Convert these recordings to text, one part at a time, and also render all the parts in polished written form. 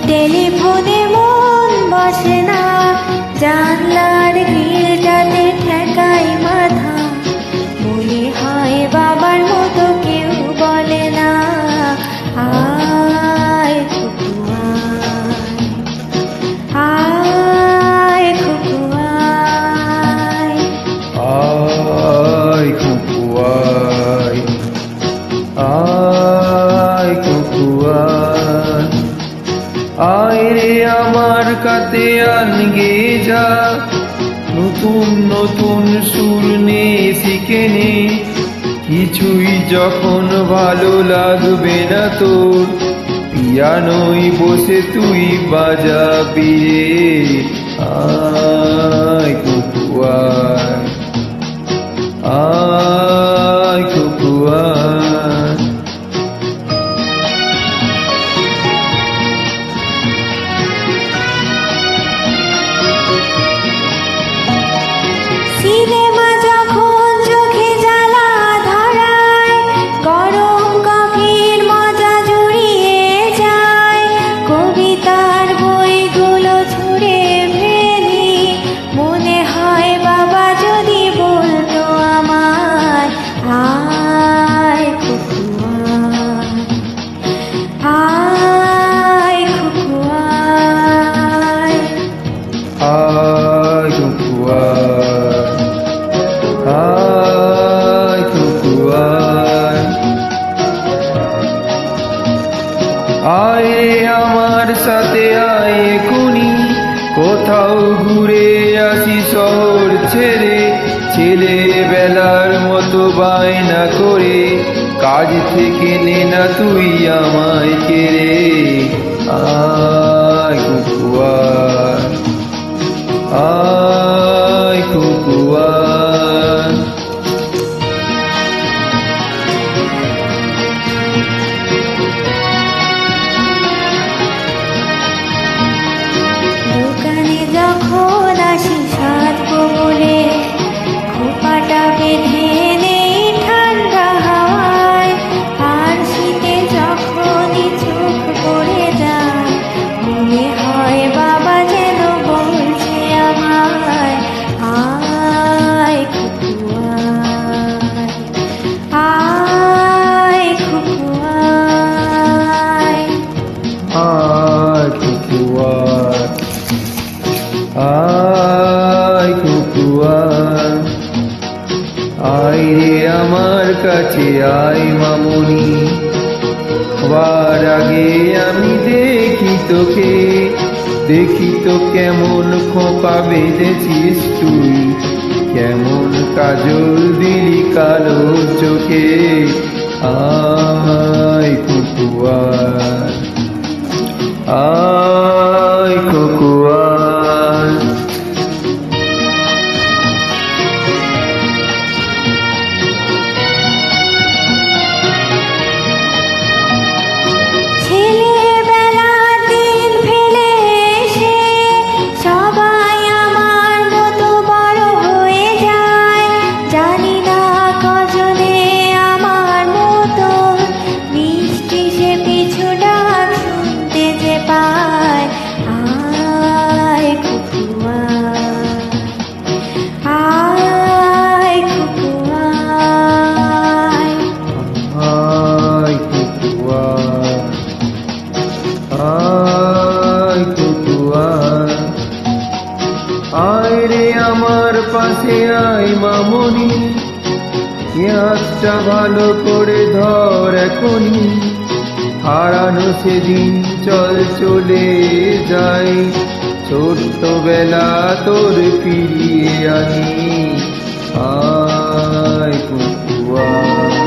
টেলিফোনে মন বসে না, জানলার গ্রিলটাতে ঠেকাই মাথা। মনে হয় বাবার মতো কেউ বলে না, আয় খুকু আয়, আয় খুকু আয়। আয় খুকু আয়, আয় খুকু আয়। আয় রে আমার কাতে আন গে যা, নতুন নতুন সুর নে শিখে নে। কিছুই যখন ভালো লাগবে না তোর, পিয়ানোয় বসে তুই বাজাবি রে। আয় খুকু আয়, আয় খুকু আয়। সিনেমা যখন চোখে জ্বালা ধরায়, গরম কফির মজা জুড়িয়ে যায়। কবিতার বইগুলো ছুঁড়ে ফেলি, মনে হয় বাবা যদি বলতো আমায়, আয় খুকু আয়, আয় খুকু আয়। আয় খুকু আয়, আয় খুকু আয়। আয় রে আমার সাথে আয় এখুনি, কোথাও ঘুরে আসি শহর ছেড়ে। ছেলেবেলার মতো বায়না করে কাজ থেকে নে না তুই আমায় কেড়ে। আয় খুকু আয়, আয় খুকু আয়। দোকানে যখন আসি সাধবো বলে, খোপাটা বেঁধে নেই ঠান্ডা হাওয়ায়। আর শীতে যখনই চোখ পড়ে যায়, মনে হয় বাবা যেন বলছে আমায়, আয় খুকু আয়, আয় খুকু আয়। আয় খুকু আয়, আয় খুকু আয়। আয় রে আমার কাছে আয় মামুনি, হবার আগে আমি দেখি তোকে। দেখি তো কেমন খোঁপা বেঁধেছিস তুই, কেমন কাজল দিলি কালো চোখে। আয় খুকু আয়, আয় খুকু আয়। ছেলেবেলার দিন ফেলে এসে সবাই আমার মতো বড় হয়ে যায়। জানি না কজনে আমার মতো মিষ্টি সে পিছু ডাক শুনতে যে পায়, আয় খুকু আয়, আয় খুকু আয়। আয় খুকু আয়, আয় খুকু আয়। আয় রে আমার পাশে আয় মামনি, পেঁয়াজটা ভালো করে ধর এখনি। হারানো সেদিন চল চলে যাই, ছোট্টবেলা তোর ফিরিয়ে আনি। আয় খুকু আয়,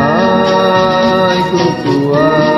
আয় খুকু আয়।